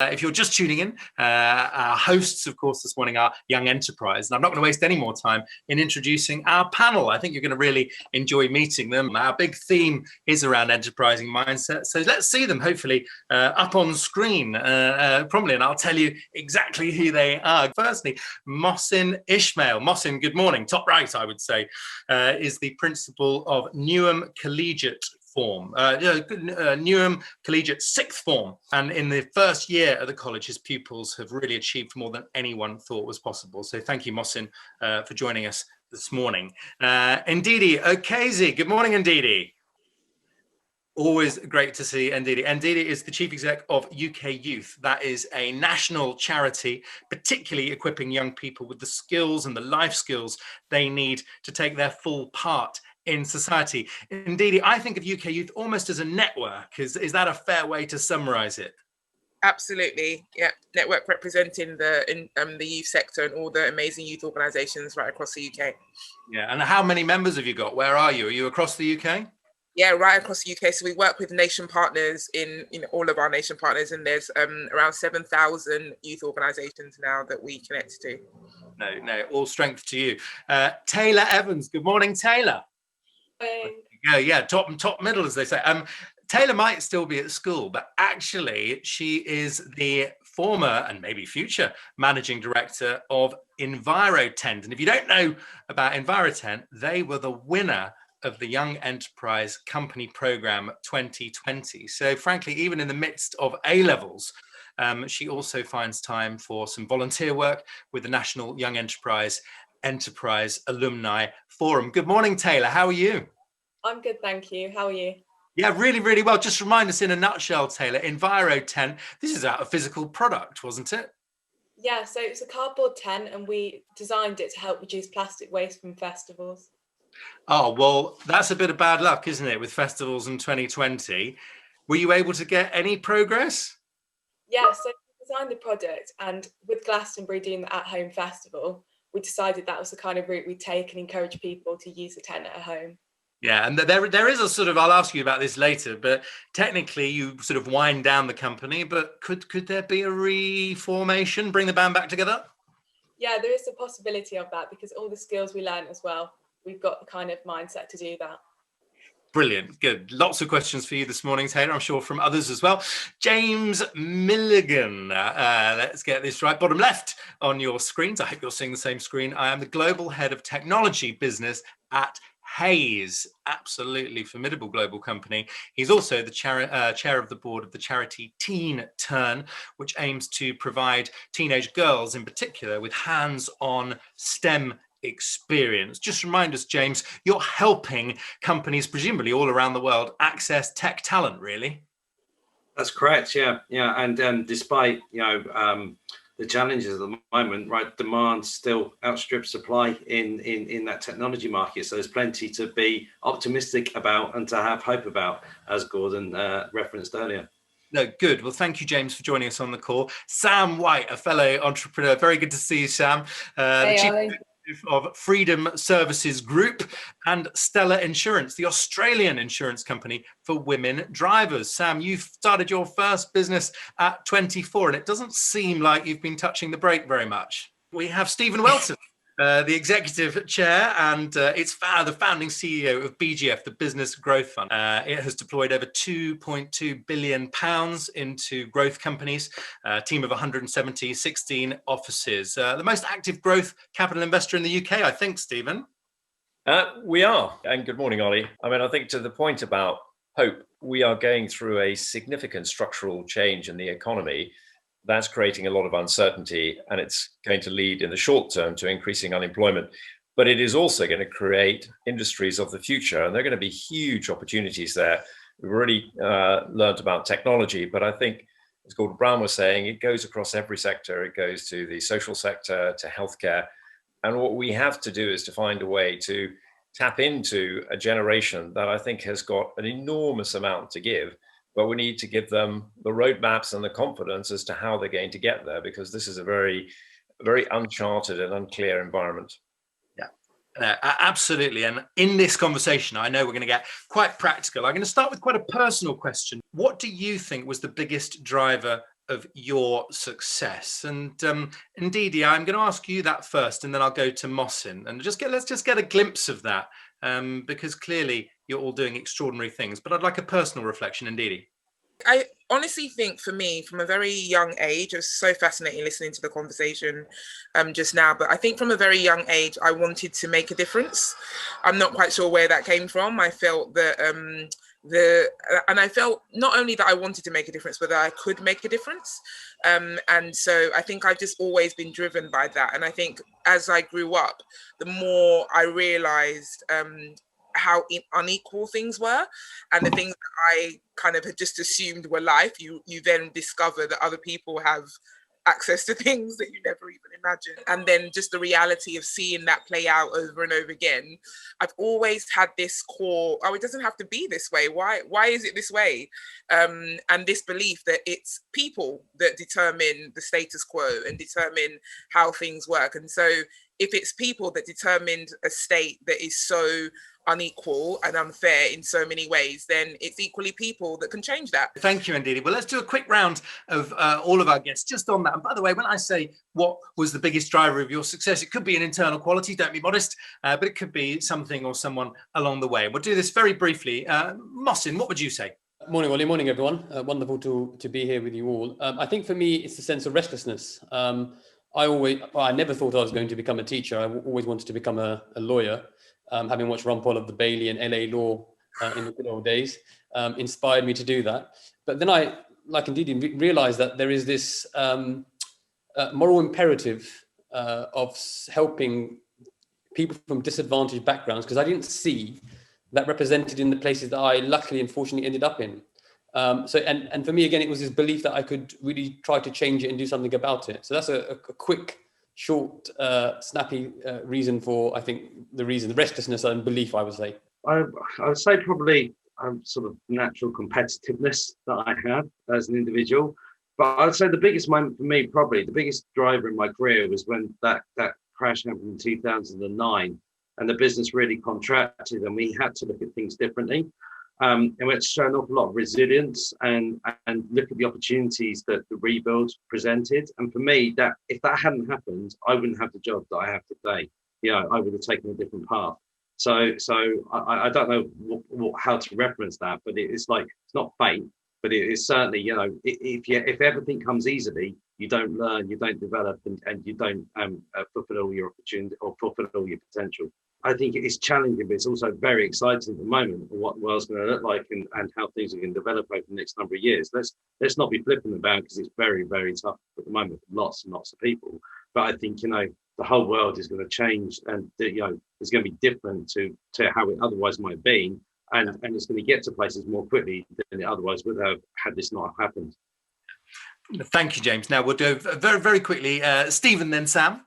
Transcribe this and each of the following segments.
If you're just tuning in, our hosts, of course, this morning are Young Enterprise. And I'm not going to waste any more time in introducing our panel. I think you're going to really enjoy meeting them. Our big theme is around enterprising mindset. So let's see them, hopefully, up on screen promptly. And I'll tell you exactly who they are. Firstly, Mohsin Ismail. Mohsin, good morning. Top right, I would say, is the principal of Newham Collegiate Form, Newham Collegiate Sixth Form. And in the first year at the college, his pupils have really achieved more than anyone thought was possible. So thank you, Mohsin, for joining us this morning. Ndidi Okezi. Good morning, Ndidi. Always great to see Ndidi. Ndidi is the chief exec of UK Youth. That is a national charity, particularly equipping young people with the skills and the life skills they need to take their full part in society. Indeed, I think of UK Youth almost as a network. Is that a fair way to summarize it? Absolutely, yeah. Network representing the youth sector and all the amazing youth organisations right across the UK. Yeah, and how many members have you got? Where are you? Are you across the UK? Yeah, right across the UK. So we work with nation partners in all of our nation partners, and there's around 7,000 youth organisations now that we connect to. No, all strength to you. Taylor Evans. Good morning, Taylor. Yeah, top middle, as they say. Taylor might still be at school, but actually she is the former and maybe future managing director of Envirotent. And if you don't know about Envirotent, they were the winner of the Young Enterprise Company Programme 2020. So frankly, even in the midst of A-levels, she also finds time for some volunteer work with the National Young Enterprise Alumni Forum. Good morning, Taylor. How are you? I'm good, thank you. How are you? Yeah, really, really well. Just remind us in a nutshell, Taylor, Envirotent, this is a physical product, wasn't it? Yeah, so it's a cardboard tent and we designed it to help reduce plastic waste from festivals. Oh, well, that's a bit of bad luck, isn't it, with festivals in 2020? Were you able to get any progress? Yeah, so we designed the product, and with Glastonbury doing the at-home festival, we decided that was the kind of route we'd take and encourage people to use the tent at home. Yeah, and there is a sort of, I'll ask you about this later, but technically you sort of wind down the company, but could there be a reformation, bring the band back together? Yeah, there is a possibility of that, because all the skills we learned as well, we've got the kind of mindset to do that. Brilliant, good. Lots of questions for you this morning, Taylor, I'm sure from others as well. James Milligan, let's get this right. Bottom left on your screens, I hope you're seeing the same screen. I am the Global Head of Technology Business at Hays, absolutely formidable global company. He's also the chair of the board of the charity Teen Turn, which aims to provide teenage girls in particular with hands-on STEM experience. Just remind us, James, you're helping companies presumably all around the world access tech talent, really? That's correct, yeah. And despite the challenges at the moment, right, demand still outstrips supply in that technology market. So there's plenty to be optimistic about and to have hope about, as Gordon referenced earlier. No, good. Well, thank you, James, for joining us on the call. Sam White, a fellow entrepreneur. Very good to see you, Sam. The Chief Executive of Freedom Services Group and Stella Insurance, the Australian insurance company for women drivers. Sam, you've started your first business at 24, and it doesn't seem like you've been touching the brake very much. We have Stephen Welton, the executive chair and the founding CEO of BGF, the Business Growth Fund. It has deployed over £2.2 billion into growth companies, a team of 170, 16 offices. The most active growth capital investor in the UK, I think, Stephen. We are, and good morning, Ollie. I mean, I think to the point about hope, we are going through a significant structural change in the economy. That's creating a lot of uncertainty, and it's going to lead in the short term to increasing unemployment. But it is also going to create industries of the future, and there are going to be huge opportunities there. We've already learned about technology, but I think, as Gordon Brown was saying, it goes across every sector. It goes to the social sector, to healthcare. And what we have to do is to find a way to tap into a generation that I think has got an enormous amount to give. But we need to give them the roadmaps and the confidence as to how they're going to get there, because this is a very, very uncharted and unclear environment. Yeah, absolutely. And in this conversation, I know we're going to get quite practical. I'm going to start with quite a personal question. What do you think was the biggest driver of your success? And Ndidi, I'm going to ask you that first, and then I'll go to Mohsin, and let's just get a glimpse of that, because clearly you're all doing extraordinary things. But I'd like a personal reflection, Ndidi. I honestly think for me, from a very young age, it was so fascinating listening to the conversation just now, but I think from a very young age, I wanted to make a difference. I'm not quite sure where that came from. I felt that and I felt not only that I wanted to make a difference, but that I could make a difference. And so I think I've just always been driven by that. And I think as I grew up, the more I realized how unequal things were, and the things that I kind of had just assumed were life, you then discover that other people have access to things that you never even imagined. And then just the reality of seeing that play out over and over again. I've always had this core, it doesn't have to be this way. Why is it this way? And this belief that it's people that determine the status quo and determine how things work. And so if it's people that determined a state that is so unequal and unfair in so many ways, then it's equally people that can change that. Thank you, Ndidi. Well, let's do a quick round of all of our guests just on that. And by the way, when I say what was the biggest driver of your success, it could be an internal quality, don't be modest, but it could be something or someone along the way. We'll do this very briefly. Mohsin, what would you say? Morning, Ollie. Morning, everyone. Wonderful to be here with you all. I think for me, it's the sense of restlessness. I never thought I was going to become a teacher. I always wanted to become a lawyer. Having watched Ron Paul of the Bailey and LA Law in the good old days, inspired me to do that. But then I, like Ndidi, realized that there is this moral imperative of helping people from disadvantaged backgrounds, because I didn't see that represented in the places that I luckily and fortunately ended up in. And for me, again, it was this belief that I could really try to change it and do something about it. So that's a quick, short, snappy reason for, I think, the restlessness and belief, I would say. I would say probably sort of natural competitiveness that I had as an individual. But I'd say the biggest moment for me, probably the biggest driver in my career, was when that crash happened in 2009 and the business really contracted and we had to look at things differently. And we had to show an awful lot of resilience and look at the opportunities that the rebuild presented. And for me, that if that hadn't happened, I wouldn't have the job that I have today. I would have taken a different path. So I don't know how to reference that, but it's like, it's not fate, but it is certainly, if everything comes easily, you don't learn, you don't develop, and you don't fulfill all your opportunity or fulfill all your potential. I think it is challenging, but it's also very exciting at the moment what the world's going to look like and how things are going to develop over the next number of years. Let's not be flippant about it, because it's very, very tough at the moment for lots and lots of people. But I think, the whole world is going to change, and it's going to be different to how it otherwise might have been. And it's going to get to places more quickly than it otherwise would have had this not happened. Thank you, James. Now we'll do very, very quickly. Stephen, then Sam.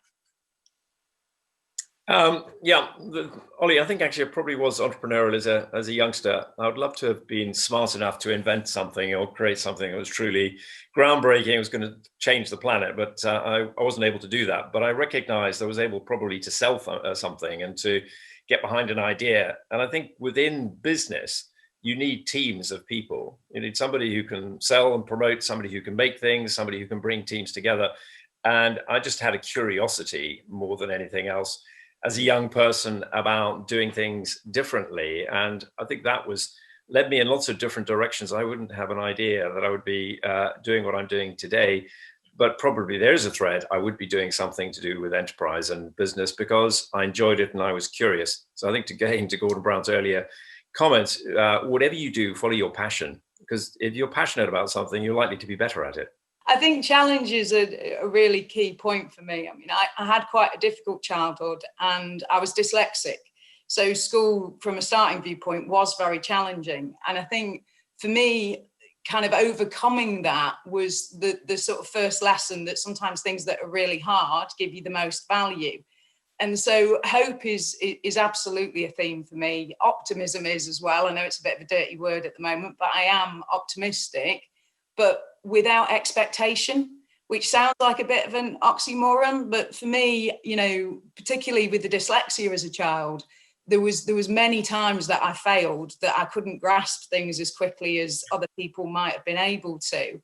Ollie, I think actually I probably was entrepreneurial as a youngster. I would love to have been smart enough to invent something or create something that was truly groundbreaking. It was going to change the planet, but I wasn't able to do that. But I recognized I was able probably to sell something and to get behind an idea. And I think within business, you need teams of people. You need somebody who can sell and promote, somebody who can make things, somebody who can bring teams together. And I just had a curiosity more than anything else as a young person about doing things differently. And I think that led me in lots of different directions. I wouldn't have an idea that I would be doing what I'm doing today, but probably there is a thread. I would be doing something to do with enterprise and business because I enjoyed it and I was curious. So I think to Gordon Brown's earlier comments, whatever you do, follow your passion, because if you're passionate about something, you're likely to be better at it. I think challenge is a really key point for me. I mean, I had quite a difficult childhood and I was dyslexic. So school, from a starting viewpoint, was very challenging. And I think for me, kind of overcoming that was the sort of first lesson that sometimes things that are really hard give you the most value. And so hope is absolutely a theme for me. Optimism is as well. I know it's a bit of a dirty word at the moment, but I am optimistic, but without expectation, which sounds like a bit of an oxymoron. But for me, particularly with the dyslexia as a child, there was many times that I failed, that I couldn't grasp things as quickly as other people might have been able to.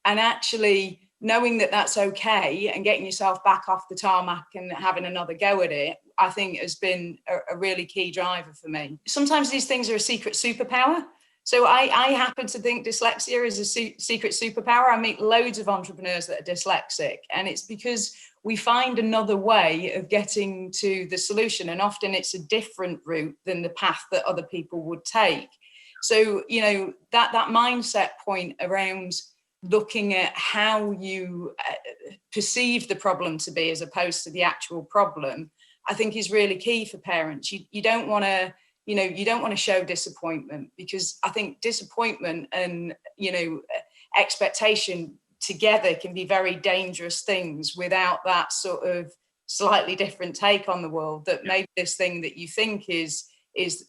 and actually knowing that that's okay and getting yourself back off the tarmac and having another go at it, I think has been a really key driver for me. Sometimes these things are a secret superpower. So I happen to think dyslexia is a secret superpower. I meet loads of entrepreneurs that are dyslexic, and it's because we find another way of getting to the solution. And often it's a different route than the path that other people would take. So, you know, that mindset point around looking at how you perceive the problem to be as opposed to the actual problem, I think is really key for parents. You don't want to, you know, you don't want to show disappointment, because I think disappointment and, you know, expectation together can be very dangerous things without that sort of slightly different take on the world, that maybe this thing that you think is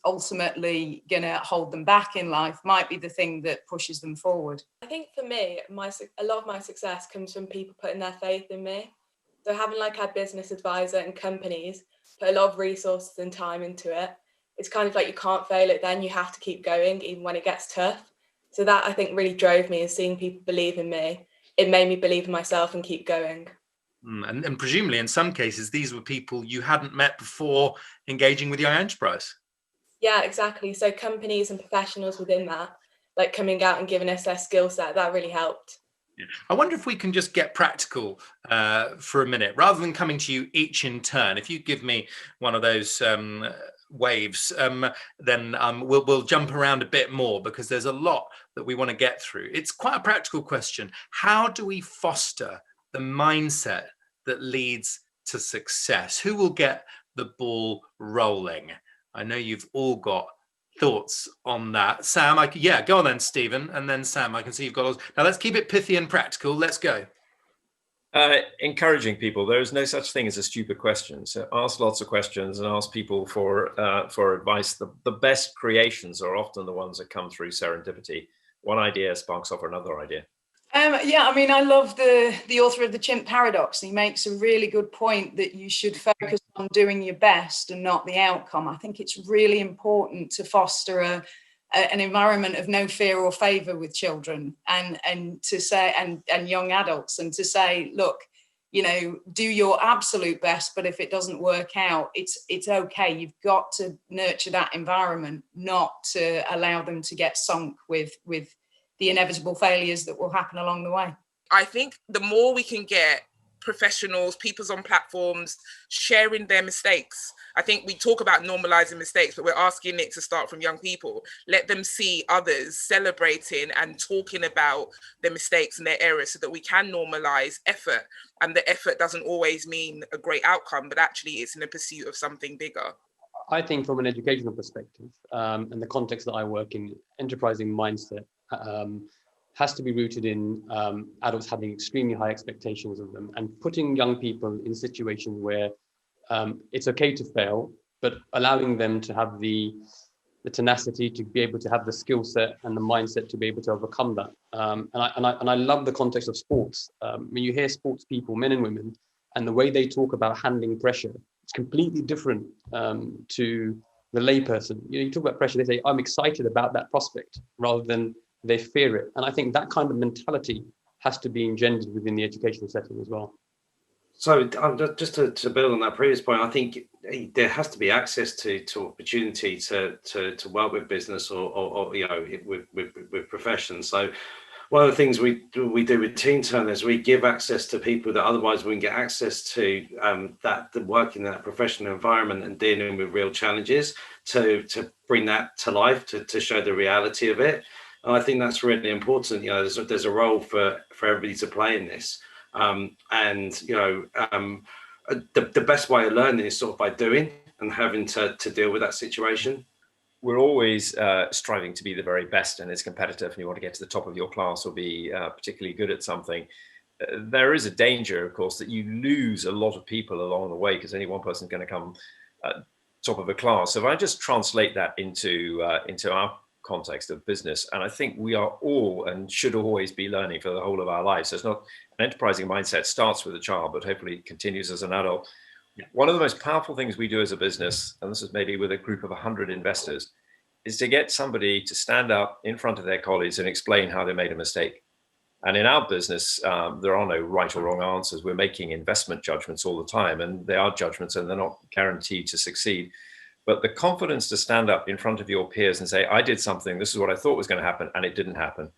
ultimately going to hold them back in life might be the thing that pushes them forward. I think for me, a lot of my success comes from people putting their faith in me. So having like a business advisor and companies put a lot of resources and time into it, it's kind of like you can't fail it then, you have to keep going even when it gets tough. So that I think really drove me, is seeing people believe in me. It made me believe in myself and keep going. And presumably in some cases, these were people you hadn't met before engaging with Young Enterprise. Yeah, exactly. So companies and professionals within that, like coming out and giving us their skill set, that really helped. Yeah. I wonder if we can just get practical for a minute, rather than coming to you each in turn. If you give me one of those waves, then we'll jump around a bit more, because there's a lot that we want to get through. It's quite a practical question. How do we foster the mindset that leads to success? Who will get the ball rolling? I know you've all got thoughts on that. Sam, go on then, Stephen, and then Sam. I can see you've got those. Now let's keep it pithy and practical. Let's go. Encouraging people. There is no such thing as a stupid question. So ask lots of questions and ask people for advice. The best creations are often the ones that come through serendipity. One idea sparks off another idea. Yeah, I mean, I love the author of The Chimp Paradox. He makes a really good point that you should focus on doing your best and not the outcome. I think it's really important to foster an environment of no fear or favor with children and to say and young adults, and to say, look, you know, do your absolute best, but if it doesn't work out, it's okay. You've got to nurture that environment, not to allow them to get sunk with the inevitable failures that will happen along the way. I think the more we can get professionals, people on platforms sharing their mistakes. I think we talk about normalizing mistakes, but we're asking it to start from young people. Let them see others celebrating and talking about their mistakes and their errors, so that we can normalize effort. And the effort doesn't always mean a great outcome, but actually it's in the pursuit of something bigger. I think from an educational perspective, and the context that I work in, enterprising mindset has to be rooted in adults having extremely high expectations of them, and putting young people in situations where it's okay to fail, but allowing them to have the tenacity to be able to have the skill set and the mindset to be able to overcome that. And I love the context of sports. When you hear sports people, men and women, and the way they talk about handling pressure, it's completely different to the layperson. You know, you talk about pressure, they say, I'm excited about that prospect, rather than they fear it. And I think that kind of mentality has to be engendered within the educational setting as well. So just to build on that previous point, I think there has to be access to opportunity to work with business or you know, with professions. So one of the things we do with Teen Turn is we give access to people that otherwise wouldn't get access to, that work in that professional environment and dealing with real challenges, to bring that to life, to show the reality of it. And I think that's really important. You know, there's a role for everybody to play in this. And you know, the best way of learning is sort of by doing and having to deal with that situation. We're always striving to be the very best, and it's competitive, and you want to get to the top of your class or be particularly good at something. There is a danger, of course, that you lose a lot of people along the way, because only one person's going to come top of a class. So if I just translate that into our context of business, and I think we are all and should always be learning for the whole of our lives. So it's not an enterprising mindset starts with a child, but hopefully continues as an adult. One of the most powerful things we do as a business, and this is maybe with a group of 100 investors, is to get somebody to stand up in front of their colleagues and explain how they made a mistake. And in our business, there are no right or wrong answers. We're making investment judgments all the time, and they are judgments and they're not guaranteed to succeed. But the confidence to stand up in front of your peers and say, I did something, this is what I thought was going to happen, and it didn't happen.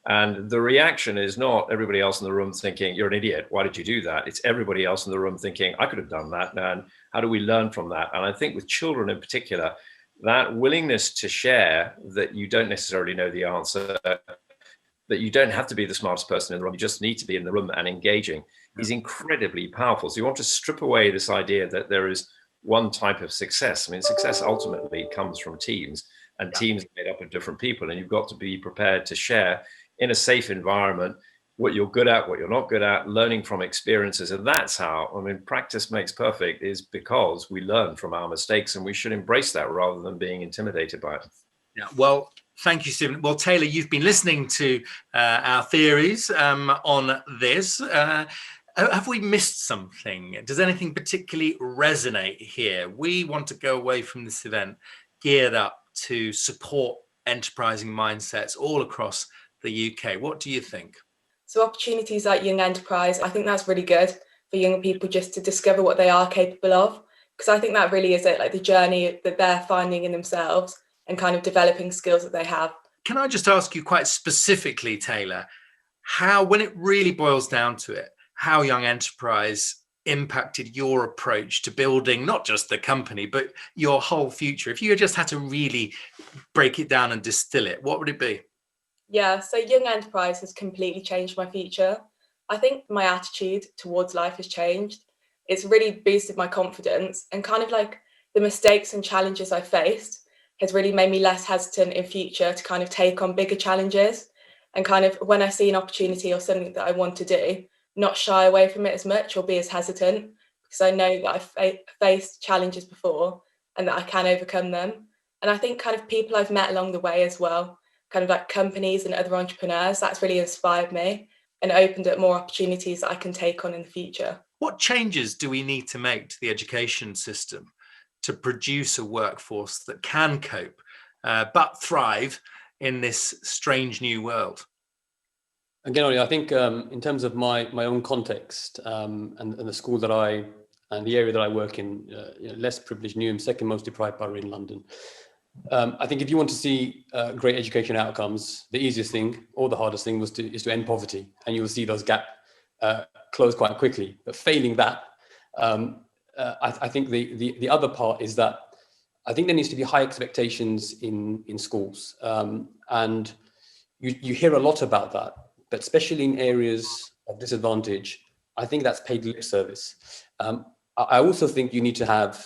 And the reaction is not everybody else in the room thinking, you're an idiot, why did you do that? It's everybody else in the room thinking, I could have done that, and how do we learn from that? And I think with children in particular, that willingness to share that you don't necessarily know the answer, that you don't have to be the smartest person in the room, you just need to be in the room and engaging, is incredibly powerful. So you want to strip away this idea that there is one type of success. I mean, success ultimately comes from teams, and teams are made up of different people, and you've got to be prepared to share in a safe environment what you're good at, what you're not good at, learning from experiences. And that's how, I mean, practice makes perfect, is because we learn from our mistakes, and we should embrace that rather than being intimidated by it. Yeah, well, thank you, Stephen. Well, Taylor, you've been listening to our theories on this. Have we missed something? Does anything particularly resonate here? We want to go away from this event geared up to support enterprising mindsets all across the UK. What do you think? So opportunities like Young Enterprise, I think that's really good for young people just to discover what they are capable of, because I think that really is it, like the journey that they're finding in themselves and kind of developing skills that they have. Can I just ask you quite specifically, Taylor, how, when it really boils down to it, how Young Enterprise impacted your approach to building not just the company, but your whole future? If you just had to really break it down and distill it, what would it be? Yeah, so Young Enterprise has completely changed my future. I think my attitude towards life has changed. It's really boosted my confidence, and kind of like the mistakes and challenges I faced has really made me less hesitant in future to kind of take on bigger challenges, and kind of when I see an opportunity or something that I want to do, not shy away from it as much or be as hesitant, because I know that I've faced challenges before and that I can overcome them. And I think kind of people I've met along the way as well, kind of like companies and other entrepreneurs, that's really inspired me and opened up more opportunities that I can take on in the future. What changes do we need to make to the education system to produce a workforce that can cope but thrive in this strange new world? Again, Ollie, I think in terms of my own context and the school that and the area that I work in, less privileged Newham, second most deprived borough in London. I think if you want to see great education outcomes, the easiest thing or the hardest thing is to end poverty, and you will see those gaps close quite quickly. But failing that, I think the other part is that I think there needs to be high expectations in schools, and you hear a lot about that, but especially in areas of disadvantage, I think that's paid lip service. I also think you need to have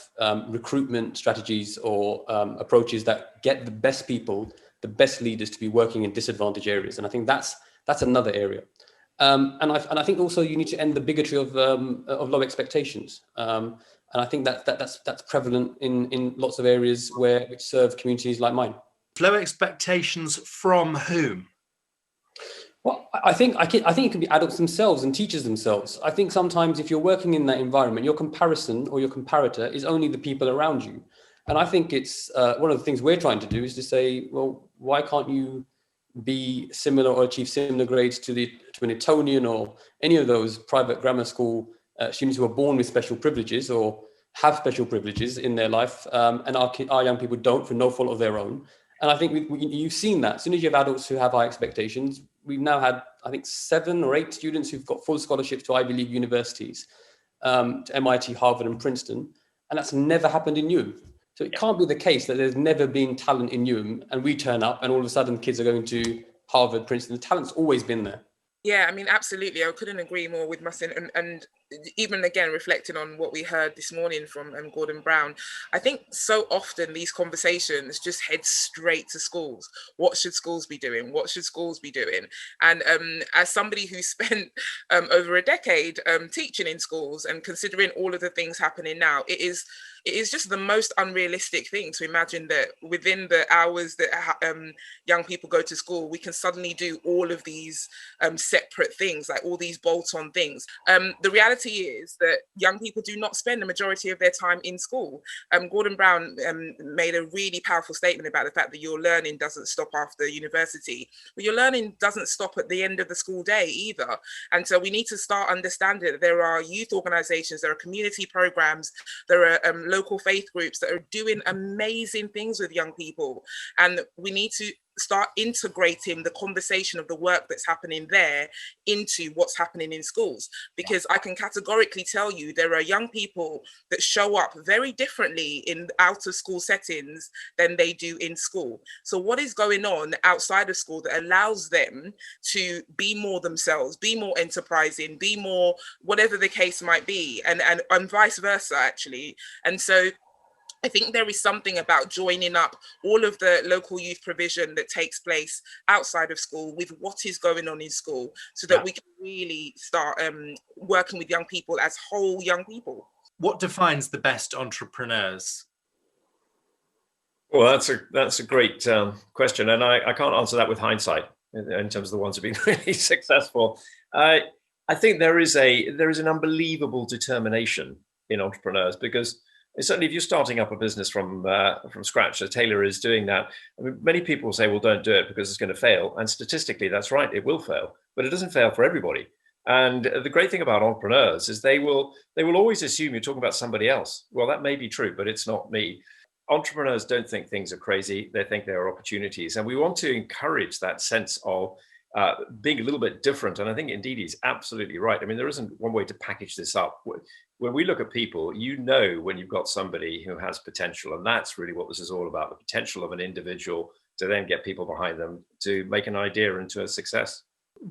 recruitment strategies or approaches that get the best people, the best leaders to be working in disadvantaged areas, and I think that's another area. And I think also you need to end the bigotry of low expectations. And I think that's prevalent in lots of areas which serve communities like mine. Low expectations from whom? Well, I think it can be adults themselves and teachers themselves. I think sometimes if you're working in that environment, your comparison or your comparator is only the people around you. And I think it's one of the things we're trying to do is to say, well, why can't you be similar or achieve similar grades to an Etonian or any of those private grammar school students who are born with special privileges or have special privileges in their life, and our young people don't for no fault of their own. And I think you've seen that. As soon as you have adults who have high expectations, we've now had, I think, 7 or 8 students who've got full scholarships to Ivy League universities, to MIT, Harvard, and Princeton. And that's never happened in Newham. So it can't be the case that there's never been talent in Newham and we turn up and all of a sudden kids are going to Harvard, Princeton. The talent's always been there. Yeah, I mean, absolutely. I couldn't agree more with Muhsin. And even again, reflecting on what we heard this morning from Gordon Brown, I think so often these conversations just head straight to schools. What should schools be doing? What should schools be doing? And as somebody who spent over a decade teaching in schools and considering all of the things happening now, it is it is just the most unrealistic thing to imagine that within the hours that young people go to school, we can suddenly do all of these separate things, like all these bolt-on things. The reality is that young people do not spend the majority of their time in school. Gordon Brown made a really powerful statement about the fact that your learning doesn't stop after university, but your learning doesn't stop at the end of the school day either. And so we need to start understanding that there are youth organizations, there are community programs, there are local faith groups that are doing amazing things with young people. And we need to start integrating the conversation of the work that's happening there into what's happening in schools, because I can categorically tell you there are young people that show up very differently in out of school settings than they do in school. So what is going on outside of school that allows them to be more themselves, be more enterprising, be more whatever the case might be, and vice versa actually. And so I think there is something about joining up all of the local youth provision that takes place outside of school with what is going on in school, so that we can really start working with young people as whole young people. What defines the best entrepreneurs? Well, that's a great question, and I can't answer that with hindsight in terms of the ones who've been really successful. I think there is an unbelievable determination in entrepreneurs, because certainly if you're starting up a business from scratch, so Taylor is doing that. I mean, many people say, well, don't do it because it's going to fail. And statistically, that's right, it will fail, but it doesn't fail for everybody. And the great thing about entrepreneurs is they will always assume you're talking about somebody else. Well, that may be true, but it's not me. Entrepreneurs don't think things are crazy. They think there are opportunities. And we want to encourage that sense of being a little bit different. And I think indeed he's absolutely right. I mean, there isn't one way to package this up. When we look at people, you know when you've got somebody who has potential, and that's really what this is all about, the potential of an individual to then get people behind them to make an idea into a success.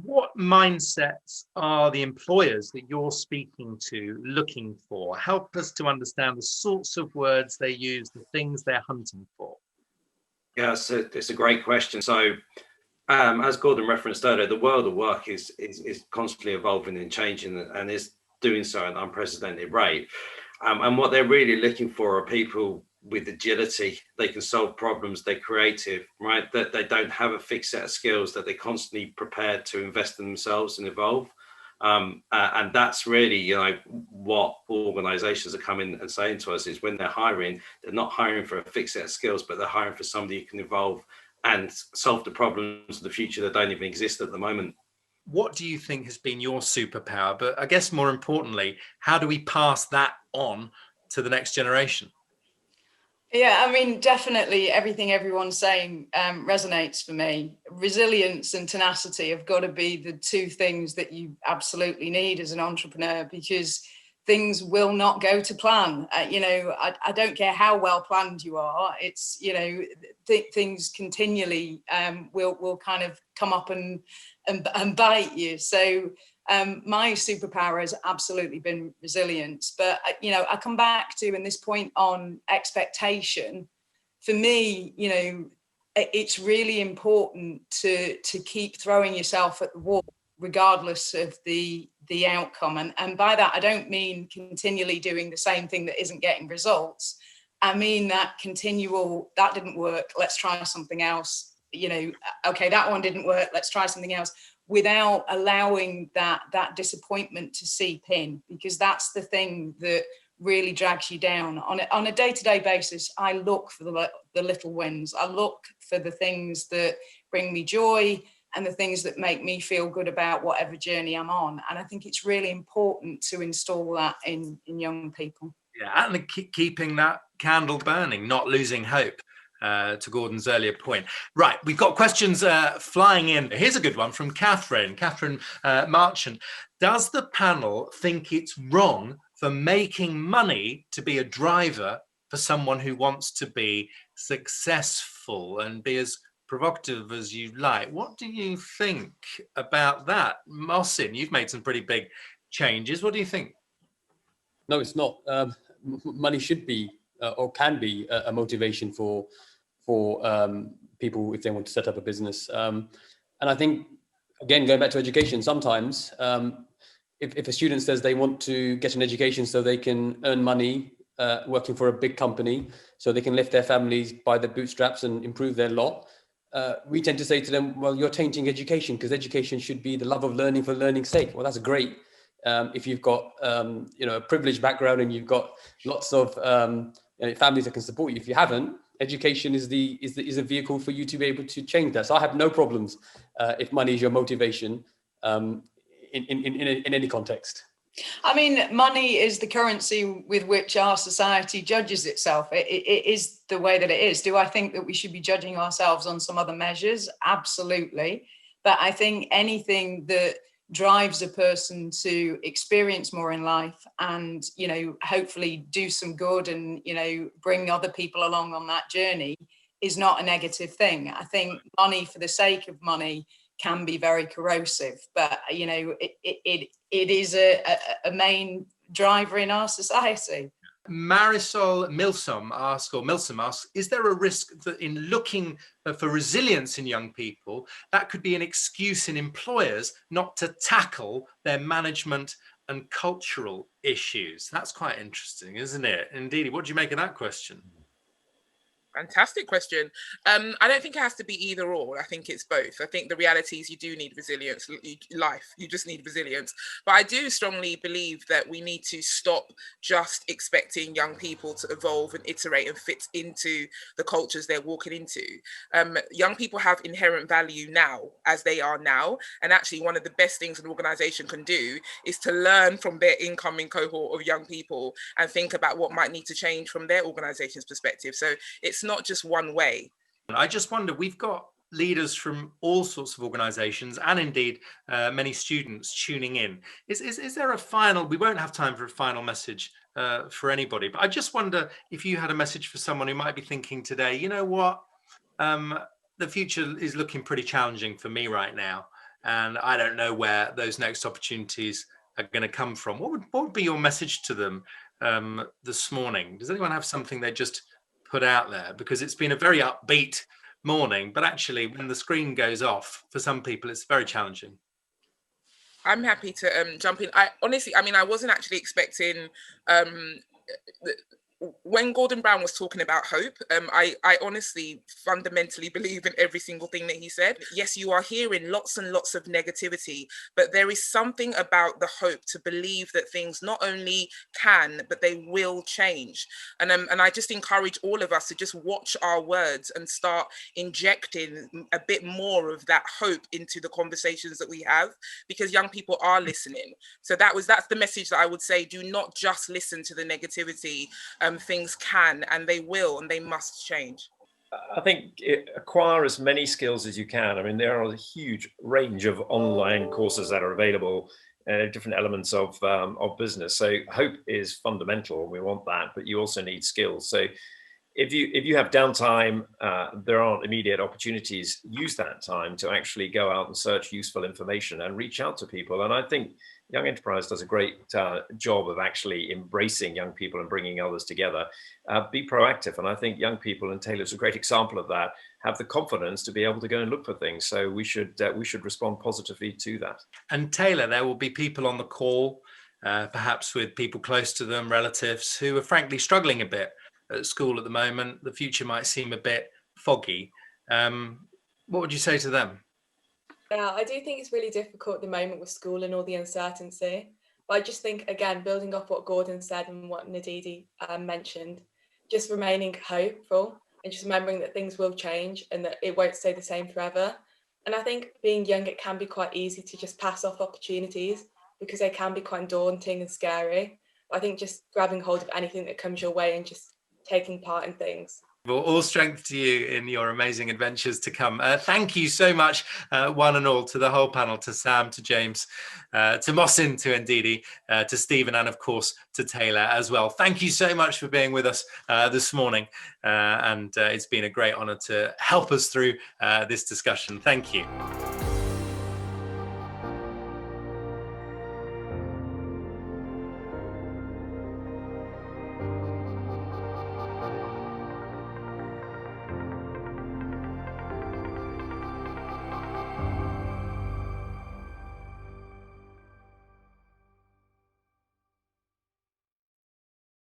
What mindsets are the employers that you're speaking to looking for? Help us to understand the sorts of words they use, the things they're hunting for. Yeah, it's a great question. So as Gordon referenced earlier, the world of work is constantly evolving and changing, and is doing so at an unprecedented rate. And what they're really looking for are people with agility. They can solve problems, they're creative, right? That they don't have a fixed set of skills, that they're constantly prepared to invest in themselves and evolve. And that's really, what organizations are coming and saying to us is when they're hiring, they're not hiring for a fixed set of skills, but they're hiring for somebody who can evolve and solve the problems of the future that don't even exist at the moment. What do you think has been your superpower? But I guess more importantly, how do we pass that on to the next generation? Yeah, I mean, definitely everything everyone's saying resonates for me. Resilience and tenacity have got to be the two things that you absolutely need as an entrepreneur, because things will not go to plan. I don't care how well planned you are. It's, things continually will kind of come up and bite you. So my superpower has absolutely been resilience. But, I come back to, in this point on expectation, for me, it's really important to keep throwing yourself at the wall, regardless of the outcome. And by that, I don't mean continually doing the same thing that isn't getting results. I mean that continual, that didn't work, let's try something else. Okay, that one didn't work, let's try something else, without allowing that disappointment to seep in, because that's the thing that really drags you down. On a day-to-day basis, I look for the little wins. I look for the things that bring me joy and the things that make me feel good about whatever journey I'm on. And I think it's really important to install that in young people. Yeah, and keeping that candle burning, not losing hope. To Gordon's earlier point. Right, we've got questions flying in. Here's a good one from Catherine Marchant. Does the panel think it's wrong for making money to be a driver for someone who wants to be successful? And be as provocative as you like. What do you think about that? Mohsin, you've made some pretty big changes. What do you think? No, it's not. Money should be or can be a motivation for people if they want to set up a business. And I think, again, going back to education, sometimes if a student says they want to get an education so they can earn money working for a big company so they can lift their families by their bootstraps and improve their lot. We tend to say to them, well, you're tainting education because education should be the love of learning for learning's sake. Well, that's great. If you've got, a privileged background and you've got lots of families that can support you. If you haven't, education is a vehicle for you to be able to change that. So I have no problems if money is your motivation in any context. I mean, money is the currency with which our society judges itself. It is the way that it is. Do I think that we should be judging ourselves on some other measures? Absolutely. But I think anything that drives a person to experience more in life and, hopefully do some good and, bring other people along on that journey is not a negative thing. I think money for the sake of money can be very corrosive, but it is a main driver in our society. Marisol Milsom asks, is there a risk that in looking for resilience in young people, that could be an excuse in employers not to tackle their management and cultural issues? That's quite interesting, isn't it? Indeed. What do you make of that question? Fantastic question. I don't think it has to be either or. I think it's both. I think the reality is you do need resilience. You just need resilience. But I do strongly believe that we need to stop just expecting young people to evolve and iterate and fit into the cultures they're walking into. Young people have inherent value now as they are now. And actually one of the best things an organization can do is to learn from their incoming cohort of young people and think about what might need to change from their organization's perspective. So it's not just one way. I just wonder, we've got leaders from all sorts of organizations and indeed many students tuning in. Is there a final, we won't have time for a final message for anybody, but I just wonder if you had a message for someone who might be thinking today, you know what, the future is looking pretty challenging for me right now, and I don't know where those next opportunities are going to come from. What would be your message to them this morning? Does anyone have something they just put out there? Because it's been a very upbeat morning, but actually when the screen goes off, for some people it's very challenging. I'm happy to jump in. I wasn't actually expecting when Gordon Brown was talking about hope, I honestly fundamentally believe in every single thing that he said. Yes, you are hearing lots and lots of negativity, but there is something about the hope to believe that things not only can, but they will change. And I just encourage all of us to just watch our words and start injecting a bit more of that hope into the conversations that we have, because young people are listening. So that's the message that I would say. Do not just listen to the negativity. Things can and they will and they must change. I think acquire as many skills as you can. I mean, there are a huge range of online courses that are available, different elements of business. So hope is fundamental. We want that, but you also need skills. So if you have downtime, there aren't immediate opportunities. Use that time to actually go out and search useful information and reach out to people. And I think Young Enterprise does a great job of actually embracing young people and bringing others together. Be proactive. And I think young people, and Taylor's a great example of that, have the confidence to be able to go and look for things. So we should respond positively to that. And Taylor, there will be people on the call, perhaps with people close to them, relatives, who are frankly struggling a bit at school at the moment. The future might seem a bit foggy. What would you say to them? Yeah, I do think it's really difficult at the moment with school and all the uncertainty. But I just think, again, building off what Gordon said and what Ndidi mentioned, just remaining hopeful and just remembering that things will change and that it won't stay the same forever. And I think being young, it can be quite easy to just pass off opportunities because they can be quite daunting and scary. But I think just grabbing hold of anything that comes your way and just taking part in things. Well, all strength to you in your amazing adventures to come. Thank you so much, one and all, to the whole panel, to Sam, to James, to Mohsin, to Ndidi, to Stephen, and of course to Taylor as well. Thank you so much for being with us this morning. And it's been a great honor to help us through this discussion. Thank you.